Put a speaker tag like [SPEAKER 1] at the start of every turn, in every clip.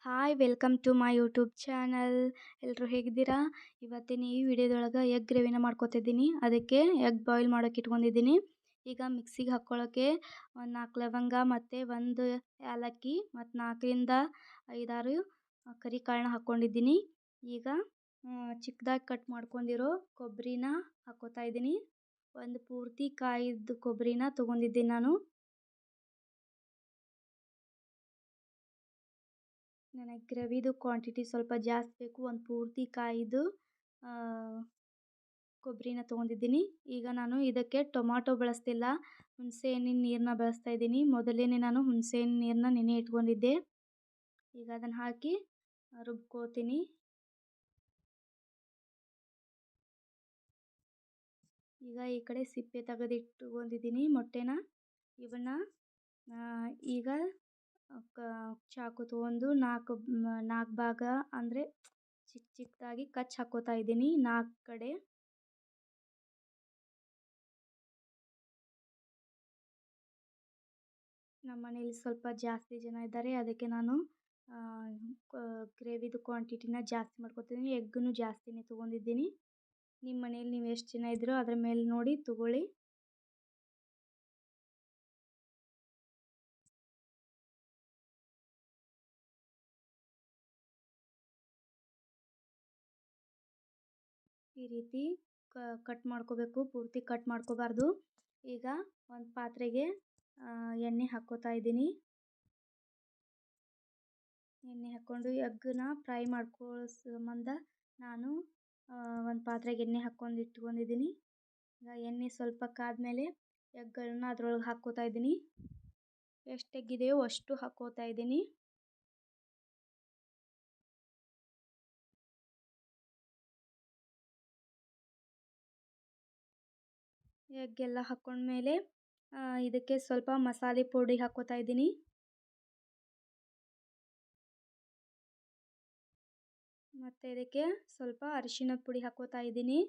[SPEAKER 1] Hi welcome to my YouTube channel. ಎಲ್ಲರೂ ಹೇಗಿದ್ದೀರಾ? ಇವತ್ತಿನ ಈ ವಿಡಿಯೋದೊಳಗೆ ಎಗ್ ಗ್ರೇವಿನ ಮಾಡ್ಕೊತಿದ್ದೀನಿ. ಅದಕ್ಕೆ ಎಗ್ ಬಾಯ್ಲ್ ಮಾಡೋಕೆ ಇಟ್ಕೊಂಡಿದ್ದೀನಿ. ಈಗ ಮಿಕ್ಸಿಗೆ ಹಾಕ್ಕೊಳ್ಳೋಕ್ಕೆ ಒಂದು 4 ಲವಂಗ ಮತ್ತು 1 ಏಲಕ್ಕಿ ಮತ್ತು 4ರಿಂದ 5-6 ಕರಿಕಾಳನ್ನ ಹಾಕ್ಕೊಂಡಿದ್ದೀನಿ. ಈಗ ಚಿಕ್ಕದಾಗಿ ಕಟ್ ಮಾಡ್ಕೊಂಡಿರೋ ಕೊಬ್ಬರಿನ ಹಾಕ್ಕೋತಾ ಇದ್ದೀನಿ. ಒಂದು ಪೂರ್ತಿ ಕಾಯಿದ್ದು ಕೊಬ್ಬರಿನ ತೊಗೊಂಡಿದ್ದೀನಿ ನಾನು. ನನಗೆ ಗ್ರೇವಿದು ಕ್ವಾಂಟಿಟಿ ಸ್ವಲ್ಪ ಜಾಸ್ತಿ ಬೇಕು. ಒಂದು ಪೂರ್ತಿ ಕಾಯಿದು ಕೊಬ್ಬರಿನ ತೊಗೊಂಡಿದ್ದೀನಿ. ಈಗ ನಾನು ಇದಕ್ಕೆ ಟೊಮಾಟೊ ಬಳಸ್ತಿಲ್ಲ, ಹುಣಸೆ ಹಣ್ಣಿನ ನೀರನ್ನ ಬಳಸ್ತಾ ಇದ್ದೀನಿ. ಮೊದಲೇ ನಾನು ಹುಣಸೆ ಹಣ್ಣಿನ ನೀರನ್ನ ನೆನೆ ಇಟ್ಕೊಂಡಿದ್ದೆ. ಈಗ ಅದನ್ನು ಹಾಕಿ ರುಬ್ಕೋತೀನಿ. ಈಗ ಈ ಕಡೆ ಸಿಪ್ಪೆ ತೆಗೆದಿಟ್ಕೊಂಡಿದ್ದೀನಿ ಮೊಟ್ಟೆನ. ಇವನ್ನ ಈಗ ಚಾಕು ತೊಗೊಂಡು ನಾಲ್ಕು ಭಾಗ ಅಂದರೆ ಚಿಕ್ಕದಾಗಿ ಕಚ್ ಹಾಕೋತಾ ಇದ್ದೀನಿ 4 ಕಡೆ. ನಮ್ಮ ಮನೇಲಿ ಸ್ವಲ್ಪ ಜಾಸ್ತಿ ಜನ ಇದ್ದಾರೆ, ಅದಕ್ಕೆ ನಾನು ಗ್ರೇವಿದು ಕ್ವಾಂಟಿಟಿನ ಜಾಸ್ತಿ ಮಾಡ್ಕೊತಿದ್ದೀನಿ. ಎಗ್ಗನ್ನು ಜಾಸ್ತಿನೇ ತೊಗೊಂಡಿದ್ದೀನಿ. ನಿಮ್ಮ ಮನೇಲಿ ನೀವು ಎಷ್ಟು ಜನ ಇದ್ದೀರೋ ಅದರ ಮೇಲೆ ನೋಡಿ ತೊಗೊಳ್ಳಿ. ಈ ರೀತಿ ಕಟ್ ಮಾಡ್ಕೋಬೇಕು, ಪೂರ್ತಿ ಕಟ್ ಮಾಡ್ಕೋಬಾರ್ದು. ಈಗ ಒಂದು ಪಾತ್ರೆಗೆ ಎಣ್ಣೆ ಹಾಕ್ಕೋತಾ ಇದ್ದೀನಿ. ಎಣ್ಣೆ ಹಾಕ್ಕೊಂಡು ಎಗ್ಗನ್ನ ಫ್ರೈ ಮಾಡ್ಕೊಳ್ಳೋ ಸಂಬಂಧ ನಾನು ಒಂದು ಪಾತ್ರೆಗೆ ಎಣ್ಣೆ ಹಾಕ್ಕೊಂಡು ಇಟ್ಕೊಂಡಿದ್ದೀನಿ. ಈಗ ಎಣ್ಣೆ ಸ್ವಲ್ಪ ಕಾದ್ಮೇಲೆ ಎಗ್ಗಳನ್ನ ಅದರೊಳಗೆ ಹಾಕ್ಕೋತಾ ಇದ್ದೀನಿ. ಎಷ್ಟು ಎಗ್ಗಿದೆಯೋ ಅಷ್ಟು ಹಾಕ್ಕೋತಾ ಇದ್ದೀನಿ. ಎಗ್ಗೆಲ್ಲ ಹಾಕ್ಕೊಂಡ್ಮೇಲೆ ಇದಕ್ಕೆ ಸ್ವಲ್ಪ ಮಸಾಲೆ ಪುಡಿ ಹಾಕ್ಕೋತಾ ಇದ್ದೀನಿ. ಮತ್ತು ಇದಕ್ಕೆ ಸ್ವಲ್ಪ ಅರಿಶಿಣದ ಪುಡಿ ಹಾಕ್ಕೋತಾ ಇದ್ದೀನಿ.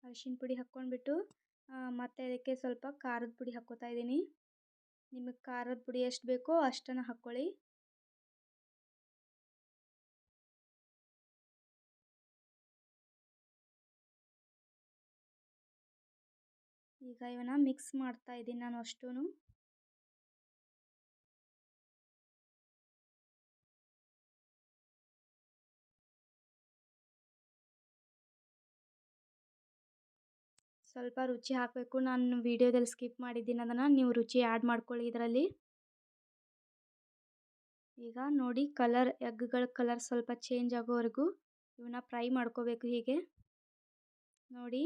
[SPEAKER 1] ಅರಿಶಿಣ ಪುಡಿ ಹಾಕ್ಕೊಂಡ್ಬಿಟ್ಟು ಮತ್ತು ಇದಕ್ಕೆ ಸ್ವಲ್ಪ ಖಾರದ ಪುಡಿ ಹಾಕ್ಕೋತಾ ಇದ್ದೀನಿ. ನಿಮಗೆ ಖಾರದ ಪುಡಿ ಎಷ್ಟು ಬೇಕೋ ಅಷ್ಟನ್ನು ಹಾಕ್ಕೊಳ್ಳಿ. ಈಗ ಇವನ್ನ ಮಿಕ್ಸ್ ಮಾಡ್ತಾ ಇದ್ದೀನಿ ನಾನು ಅಷ್ಟೂ. ಸ್ವಲ್ಪ ರುಚಿ ಹಾಕಬೇಕು. ನಾನು ವಿಡಿಯೋದಲ್ಲಿ ಸ್ಕಿಪ್ ಮಾಡಿದ್ದೀನಿ, ಅದನ್ನು ನೀವು ರುಚಿ ಆ್ಯಡ್ ಮಾಡ್ಕೊಳ್ಳಿ ಇದರಲ್ಲಿ. ಈಗ ನೋಡಿ ಎಗ್ಗಳ ಕಲರ್ ಸ್ವಲ್ಪ ಚೇಂಜ್ ಆಗೋವರೆಗೂ ಇವನ್ನ ಫ್ರೈ ಮಾಡ್ಕೋಬೇಕು. ಹೀಗೆ ನೋಡಿ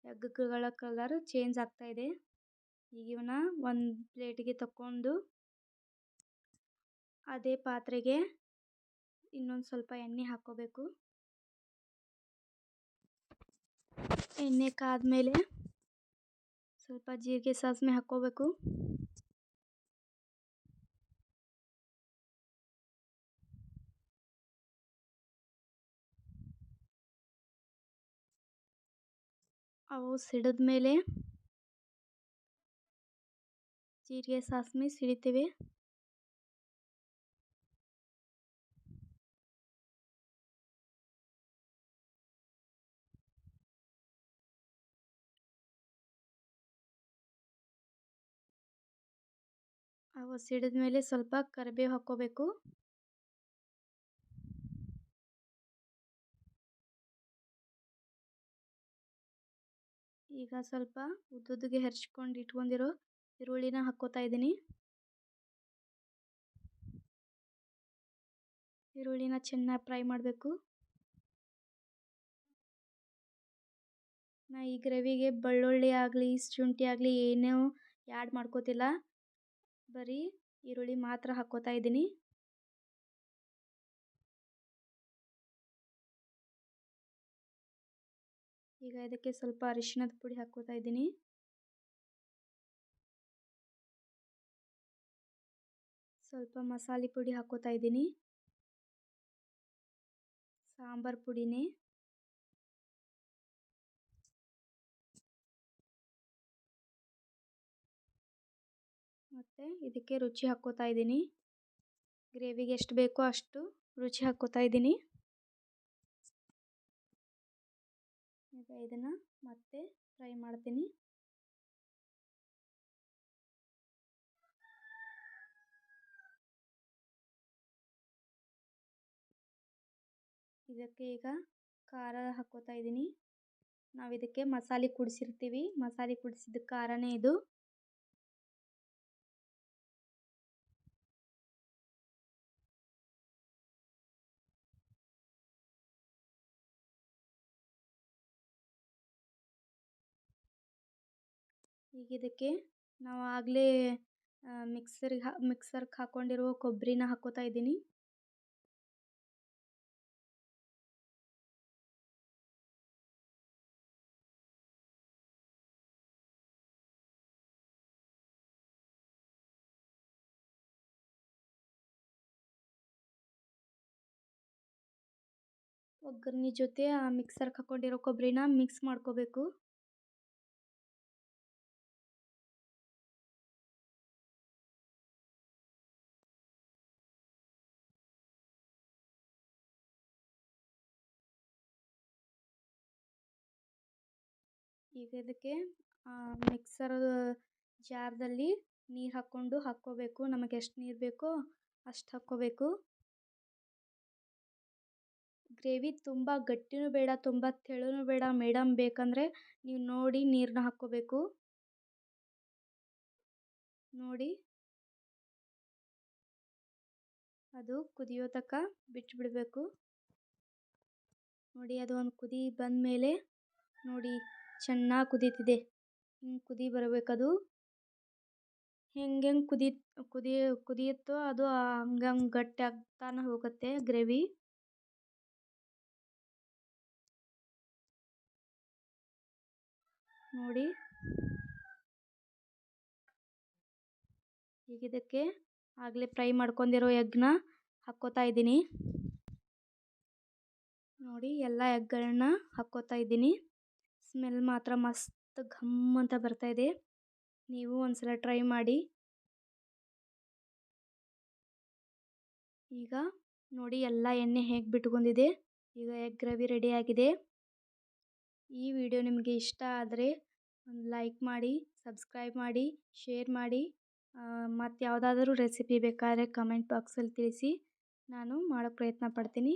[SPEAKER 1] ಎಗ್ಗಳ ಕಲರ್ ಚೇಂಜ್ ಆಗ್ತಾಯಿದೆ. ಈಗ ಇವನ್ನ ಒಂದು ಪ್ಲೇಟಿಗೆ ತಗೊಂಡು ಅದೇ ಪಾತ್ರೆಗೆ ಇನ್ನೊಂದು ಸ್ವಲ್ಪ ಎಣ್ಣೆ ಹಾಕ್ಕೋಬೇಕು. ಎಣ್ಣೆ ಕಾದ್ಮೇಲೆ ಸ್ವಲ್ಪ ಜೀರಿಗೆ ಸಾಸಿವೆ ಹಾಕ್ಕೋಬೇಕು. ಅವು ಸಿಡಿದ ಮೇಲೆ ಜೀರಿಗೆ ಸಾಸಿವೆ ಸಿಡಿತೀವಿ. ಅವು ಸಿಡಿದ ಮೇಲೆ ಸ್ವಲ್ಪ ಕರಿಬೇವು ಹಾಕ್ಕೋಬೇಕು. ಈಗ ಸ್ವಲ್ಪ ಉದ್ದುದ್ದಿಗೆ ಹೆರ್ಚ್ಕೊಂಡು ಇಟ್ಕೊಂಡಿರೋ ಈರುಳ್ಳಿನ ಹಾಕ್ಕೋತಾ ಇದ್ದೀನಿ. ಈರುಳ್ಳಿನ ಚೆನ್ನಾಗಿ ಫ್ರೈ ಮಾಡಬೇಕು. ನಾ ಈ ಗ್ರೇವಿಗೆ ಬೆಳ್ಳುಳ್ಳಿ ಆಗಲಿ ಶುಂಠಿ ಆಗಲಿ ಏನೂ ಆ್ಯಡ್ ಮಾಡ್ಕೋತಿಲ್ಲ, ಬರೀ ಈರುಳ್ಳಿ ಮಾತ್ರ ಹಾಕ್ಕೋತಾ ಇದ್ದೀನಿ. ಈಗ ಇದಕ್ಕೆ ಸ್ವಲ್ಪ ಅರಿಶಿಣದ ಪುಡಿ ಹಾಕ್ಕೋತಾ ಇದ್ದೀನಿ. ಸ್ವಲ್ಪ ಮಸಾಲೆ ಪುಡಿ ಹಾಕ್ಕೋತಾ ಇದ್ದೀನಿ. ಸಾಂಬಾರು ಪುಡಿನೇ. ಮತ್ತು ಮತ್ತು ಇದಕ್ಕೆ ರುಚಿ ಹಾಕ್ಕೋತಾ ಇದ್ದೀನಿ. ಗ್ರೇವಿಗೆ ಎಷ್ಟು ಬೇಕೋ ಅಷ್ಟು ರುಚಿ ಹಾಕ್ಕೋತಾ ಇದ್ದೀನಿ. ಈಗ ಇದನ್ನು ಮತ್ತೆ ಫ್ರೈ ಮಾಡ್ತೀನಿ. ಇದಕ್ಕೆ ಈಗ ಖಾರ ಹಾಕ್ಕೋತಾ ಇದ್ದೀನಿ. ನಾವು ಇದಕ್ಕೆ ಮಸಾಲೆ ಕುಡಿಸಿರ್ತೀವಿ, ಮಸಾಲೆ ಕುಡಿಸಿದ ಖಾರನೇ ಇದು. ಈಗ ಇದಕ್ಕೆ ನಾವು ಆಗಲೇ ಮಿಕ್ಸರ್ಗೆ ಹಾಕ್ಕೊಂಡಿರೋ ಕೊಬ್ಬರಿನ ಹಾಕ್ಕೋತಾ ಇದ್ದೀನಿ. ಒಗ್ಗರಣೆ ಜೊತೆ ಆ ಮಿಕ್ಸರ್ಗೆ ಹಾಕ್ಕೊಂಡಿರೋ ಕೊಬ್ಬರಿನ ಮಿಕ್ಸ್ ಮಾಡ್ಕೋಬೇಕು. ಈಗ ಇದಕ್ಕೆ ಮಿಕ್ಸರ್ ಜಾರ್ದಲ್ಲಿ ನೀರು ಹಾಕ್ಕೋಬೇಕು. ನಮಗೆ ಎಷ್ಟು ನೀರು ಬೇಕೋ ಅಷ್ಟು ಹಾಕ್ಕೋಬೇಕು. ಗ್ರೇವಿ ತುಂಬ ಗಟ್ಟಿನೂ ಬೇಡ, ತುಂಬ ತೆಳುನೂ ಬೇಡ, ಮೀಡಮ್ ಬೇಕಂದರೆ ನೀವು ನೋಡಿ ನೀರನ್ನ ಹಾಕ್ಕೋಬೇಕು. ನೋಡಿ ಅದು ಕುದಿಯೋ ತನಕ ಬಿಟ್ಬಿಡಬೇಕು. ನೋಡಿ ಅದು ಒಂದು ಕುದಿ ಬಂದಮೇಲೆ ನೋಡಿ ಚೆನ್ನಾಗಿ ಕುದೀತಿದೆ. ಹಿಂಗೆ ಕುದಿ ಬರಬೇಕದು. ಹೆಂಗೆ ಕುದಿಯುತ್ತೋ ಅದು ಹಂಗಂಗೆ ಗಟ್ಟಿ ಆಗ್ತಾನೆ ಹೋಗುತ್ತೆ ಗ್ರೇವಿ. ನೋಡಿ ಈಗ ಇದಕ್ಕೆ ಆಗಲೇ ಫ್ರೈ ಮಾಡ್ಕೊಂಡಿರೋ ಎಗ್ನ ಹಾಕ್ಕೋತಾ ಇದ್ದೀನಿ. ನೋಡಿ ಎಲ್ಲ ಎಗ್ಗಳನ್ನ ಹಾಕ್ಕೋತಾ ಇದ್ದೀನಿ. ಸ್ಮೆಲ್ ಮಾತ್ರ ಮಸ್ತ್ ಘಮ್ ಅಂತ ಬರ್ತಾ ಇದೆ. ನೀವು ಒಂದ್ಸಲ ಟ್ರೈ ಮಾಡಿ. ಈಗ ನೋಡಿ ಎಲ್ಲ ಎಣ್ಣೆ ಹೇಗೆ ಬಿಟ್ಕೊಂಡಿದೆ. ಈಗ ಎಗ್ ಗ್ರೇವಿ ರೆಡಿಯಾಗಿದೆ. ಈ ವಿಡಿಯೋ ನಿಮಗೆ ಇಷ್ಟ ಆದರೆ ಒಂದು ಲೈಕ್ ಮಾಡಿ, ಸಬ್ಸ್ಕ್ರೈಬ್ ಮಾಡಿ, ಶೇರ್ ಮಾಡಿ. ಮತ್ತು ಯಾವುದಾದ್ರೂ ರೆಸಿಪಿ ಬೇಕಾದರೆ ಕಮೆಂಟ್ ಬಾಕ್ಸಲ್ಲಿ ತಿಳಿಸಿ, ನಾನು ಮಾಡೋಕ್ಕೆ ಪ್ರಯತ್ನ ಪಡ್ತೀನಿ.